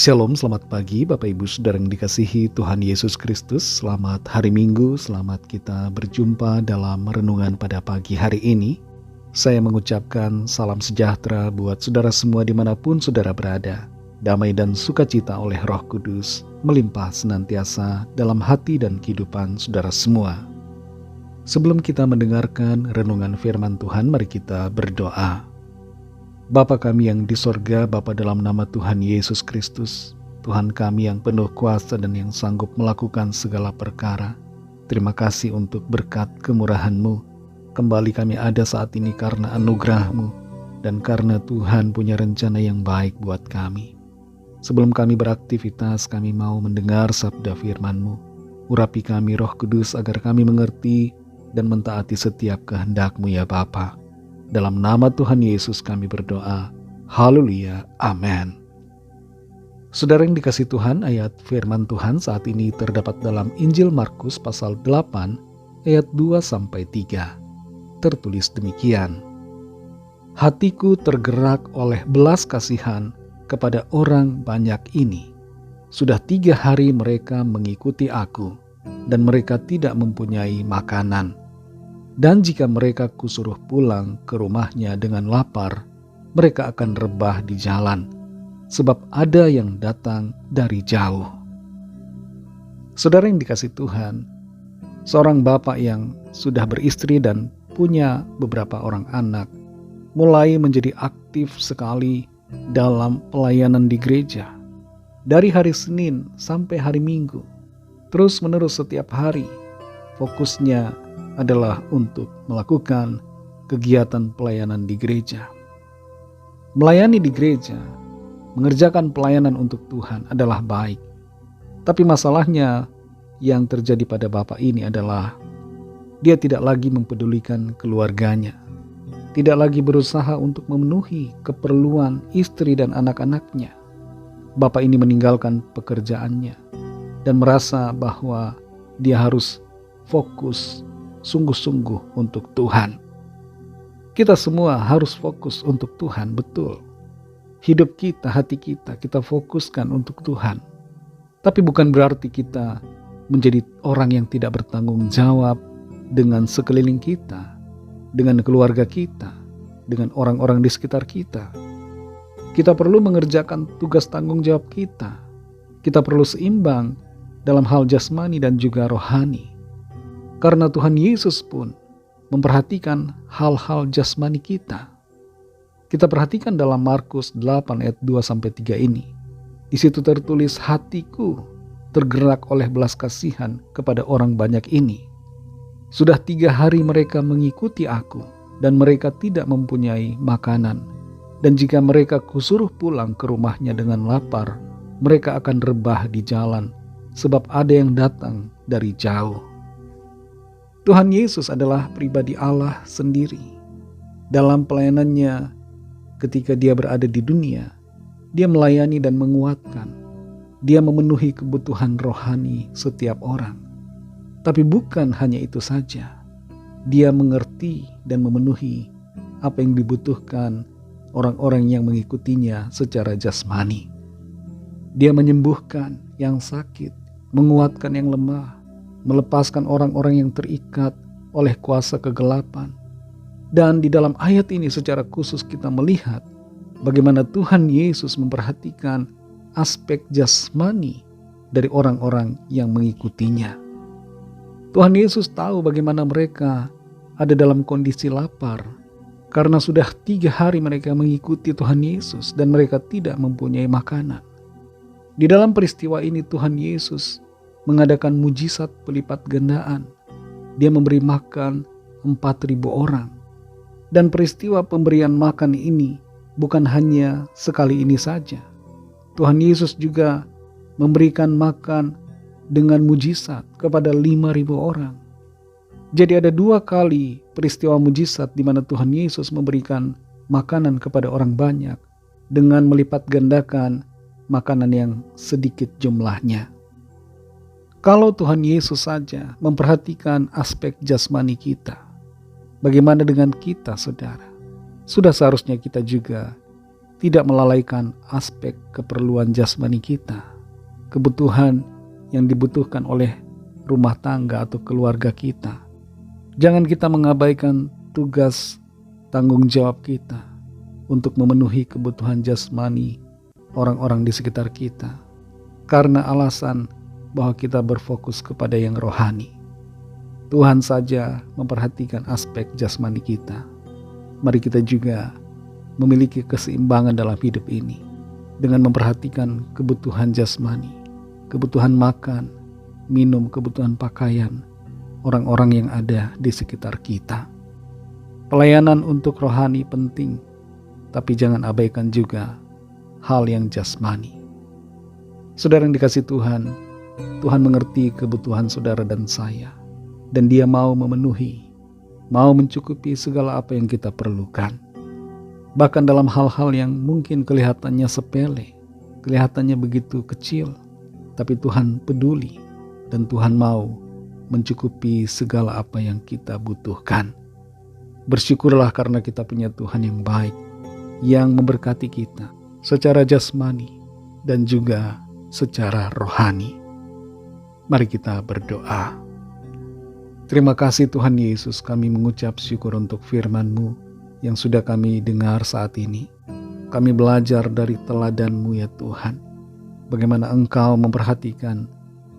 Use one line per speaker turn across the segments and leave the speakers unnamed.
Shalom, selamat pagi Bapak Ibu Saudara yang dikasihi Tuhan Yesus Kristus. Selamat hari Minggu, selamat kita berjumpa dalam renungan pada pagi hari ini. Saya mengucapkan salam sejahtera buat saudara semua dimanapun saudara berada. Damai dan sukacita oleh Roh Kudus melimpah senantiasa dalam hati dan kehidupan saudara semua. Sebelum kita mendengarkan renungan firman Tuhan, mari kita berdoa. Bapa kami yang di sorga, Bapa dalam nama Tuhan Yesus Kristus, Tuhan kami yang penuh kuasa dan yang sanggup melakukan segala perkara. Terima kasih untuk berkat kemurahan-Mu. Kembali kami ada saat ini karena anugerah-Mu dan karena Tuhan punya rencana yang baik buat kami. Sebelum kami beraktivitas, kami mau mendengar sabda firman-Mu. Urapi kami Roh Kudus agar kami mengerti dan mentaati setiap kehendak-Mu ya Bapa. Dalam nama Tuhan Yesus kami berdoa. Haleluya. Amin. Saudara yang dikasihi Tuhan, ayat firman Tuhan saat ini terdapat dalam Injil Markus pasal 8 ayat 2-3. Tertulis demikian. Hatiku tergerak oleh belas kasihan kepada orang banyak ini. Sudah 3 hari mereka mengikuti aku, dan mereka tidak mempunyai makanan. Dan jika mereka kusuruh pulang ke rumahnya dengan lapar, mereka akan rebah di jalan, sebab ada yang datang dari jauh. Saudara yang dikasihi Tuhan, seorang bapak yang sudah beristri dan punya beberapa orang anak, mulai menjadi aktif sekali dalam pelayanan di gereja. Dari hari Senin sampai hari Minggu, terus menerus setiap hari, fokusnya adalah untuk melakukan kegiatan pelayanan di gereja. Melayani di gereja, mengerjakan pelayanan untuk Tuhan adalah baik. Tapi masalahnya yang terjadi pada bapak ini adalah dia tidak lagi mempedulikan keluarganya. Tidak lagi berusaha untuk memenuhi keperluan istri dan anak-anaknya. Bapak ini meninggalkan pekerjaannya dan merasa bahwa dia harus fokus sungguh-sungguh untuk Tuhan. Kita semua harus fokus untuk Tuhan, betul. Hidup kita, hati kita fokuskan untuk Tuhan. Tapi bukan berarti kita menjadi orang yang tidak bertanggung jawab dengan sekeliling kita, dengan keluarga kita, dengan orang-orang di sekitar kita. Kita perlu mengerjakan tugas tanggung jawab kita. Kita perlu seimbang dalam hal jasmani dan juga rohani. Karena Tuhan Yesus pun memperhatikan hal-hal jasmani kita. Kita perhatikan dalam Markus 8 ayat 2-3 ini. Di situ tertulis, hatiku tergerak oleh belas kasihan kepada orang banyak ini. Sudah 3 hari mereka mengikuti aku, dan mereka tidak mempunyai makanan. Dan jika mereka kusuruh pulang ke rumahnya dengan lapar, mereka akan rebah di jalan, sebab ada yang datang dari jauh. Tuhan Yesus adalah pribadi Allah sendiri. Dalam pelayanannya ketika dia berada di dunia, dia melayani dan menguatkan. Dia memenuhi kebutuhan rohani setiap orang. Tapi bukan hanya itu saja. Dia mengerti dan memenuhi apa yang dibutuhkan orang-orang yang mengikutinya secara jasmani. Dia menyembuhkan yang sakit, menguatkan yang lemah, melepaskan orang-orang yang terikat oleh kuasa kegelapan. Dan di dalam ayat ini secara khusus kita melihat bagaimana Tuhan Yesus memperhatikan aspek jasmani dari orang-orang yang mengikutinya. Tuhan Yesus tahu bagaimana mereka ada dalam kondisi lapar karena sudah 3 hari mereka mengikuti Tuhan Yesus dan mereka tidak mempunyai makanan. Di dalam peristiwa ini Tuhan Yesus mengadakan mujizat pelipat gandaan. Dia memberi makan 4.000 orang. Dan peristiwa pemberian makan ini bukan hanya sekali ini saja. Tuhan Yesus juga memberikan makan dengan mujizat kepada 5.000 orang. Jadi ada 2 kali peristiwa mujizat di mana Tuhan Yesus memberikan makanan kepada orang banyak dengan melipat gandakan makanan yang sedikit jumlahnya. Kalau Tuhan Yesus saja memperhatikan aspek jasmani kita, bagaimana dengan kita, saudara? Sudah seharusnya kita juga tidak melalaikan aspek keperluan jasmani kita, kebutuhan yang dibutuhkan oleh rumah tangga atau keluarga kita. Jangan kita mengabaikan tugas tanggung jawab kita untuk memenuhi kebutuhan jasmani orang-orang di sekitar kita, karena alasan bahwa kita berfokus kepada yang rohani. Tuhan saja memperhatikan aspek jasmani kita. Mari kita juga memiliki keseimbangan dalam hidup ini dengan memperhatikan kebutuhan jasmani, kebutuhan makan, minum, kebutuhan pakaian orang-orang yang ada di sekitar kita. Pelayanan untuk rohani penting, tapi jangan abaikan juga hal yang jasmani. Saudara yang dikasihi Tuhan, Tuhan mengerti kebutuhan saudara dan saya, dan Dia mau memenuhi, mau mencukupi segala apa yang kita perlukan. Bahkan dalam hal-hal yang mungkin kelihatannya sepele, kelihatannya begitu kecil, tapi Tuhan peduli dan Tuhan mau mencukupi segala apa yang kita butuhkan. Bersyukurlah karena kita punya Tuhan yang baik, yang memberkati kita secara jasmani dan juga secara rohani. Mari kita berdoa. Terima kasih Tuhan Yesus, kami mengucap syukur untuk firman-Mu yang sudah kami dengar saat ini. Kami belajar dari teladan-Mu ya Tuhan, bagaimana Engkau memperhatikan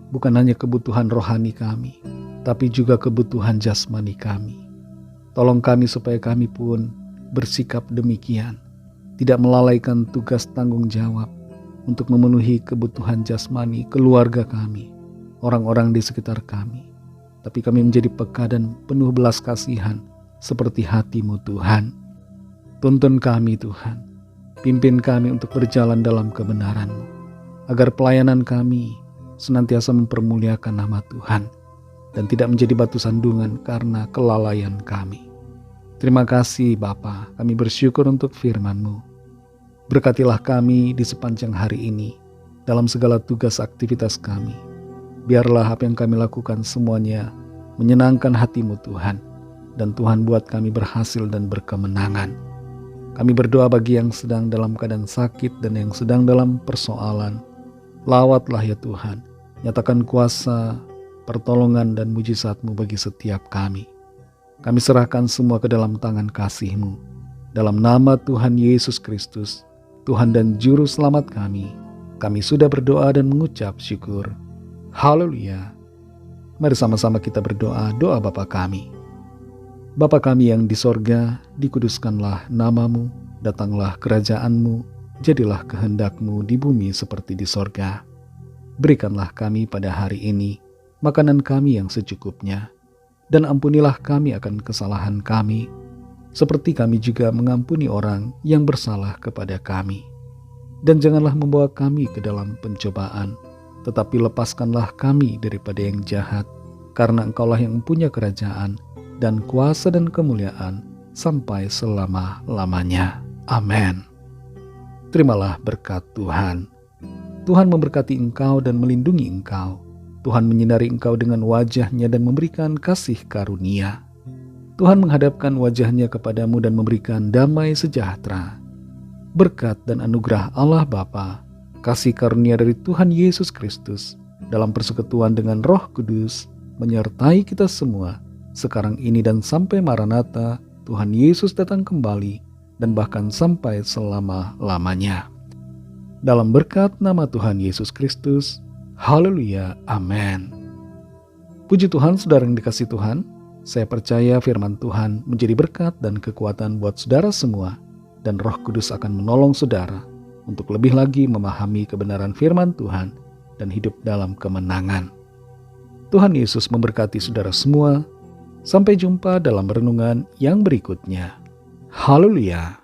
bukan hanya kebutuhan rohani kami, tapi juga kebutuhan jasmani kami. Tolong kami supaya kami pun bersikap demikian, tidak melalaikan tugas tanggung jawab untuk memenuhi kebutuhan jasmani keluarga kami, orang-orang di sekitar kami, tapi kami menjadi peka dan penuh belas kasihan seperti hati-Mu Tuhan. Tuntun kami Tuhan, pimpin kami untuk berjalan dalam kebenaran-Mu, agar pelayanan kami senantiasa mempermuliakan nama Tuhan dan tidak menjadi batu sandungan karena kelalaian kami. Terima kasih Bapa, kami bersyukur untuk firman-Mu. Berkatilah kami di sepanjang hari ini dalam segala tugas aktivitas kami. Biarlah apa yang kami lakukan semuanya menyenangkan hati-Mu Tuhan, dan Tuhan buat kami berhasil dan berkemenangan. Kami berdoa bagi yang sedang dalam keadaan sakit dan yang sedang dalam persoalan. Lawatlah ya Tuhan, nyatakan kuasa, pertolongan dan mujizat-Mu bagi setiap kami. Kami serahkan semua ke dalam tangan kasih-Mu. Dalam nama Tuhan Yesus Kristus, Tuhan dan Juru Selamat kami sudah berdoa dan mengucap syukur. Haleluya. Mari sama-sama kita berdoa, doa Bapa kami. Bapa kami yang di sorga, dikuduskanlah nama-Mu, datanglah kerajaan-Mu, jadilah kehendak-Mu di bumi seperti di sorga. Berikanlah kami pada hari ini makanan kami yang secukupnya, dan ampunilah kami akan kesalahan kami, seperti kami juga mengampuni orang yang bersalah kepada kami. Dan janganlah membawa kami ke dalam pencobaan, tetapi lepaskanlah kami daripada yang jahat, karena Engkaulah yang punya kerajaan, dan kuasa dan kemuliaan sampai selama-lamanya. Amin. Terimalah berkat Tuhan. Tuhan memberkati engkau dan melindungi engkau. Tuhan menyinari engkau dengan wajah-Nya dan memberikan kasih karunia. Tuhan menghadapkan wajah-Nya kepadamu dan memberikan damai sejahtera. Berkat dan anugerah Allah Bapa, kasih karunia dari Tuhan Yesus Kristus, dalam persekutuan dengan Roh Kudus, menyertai kita semua, sekarang ini dan sampai Maranatha, Tuhan Yesus datang kembali, dan bahkan sampai selama-lamanya. Dalam berkat nama Tuhan Yesus Kristus, haleluya, amin. Puji Tuhan, saudara yang dikasihi Tuhan, saya percaya firman Tuhan menjadi berkat dan kekuatan buat saudara semua, dan Roh Kudus akan menolong saudara untuk lebih lagi memahami kebenaran firman Tuhan dan hidup dalam kemenangan. Tuhan Yesus memberkati saudara semua. Sampai jumpa dalam renungan yang berikutnya. Haleluya.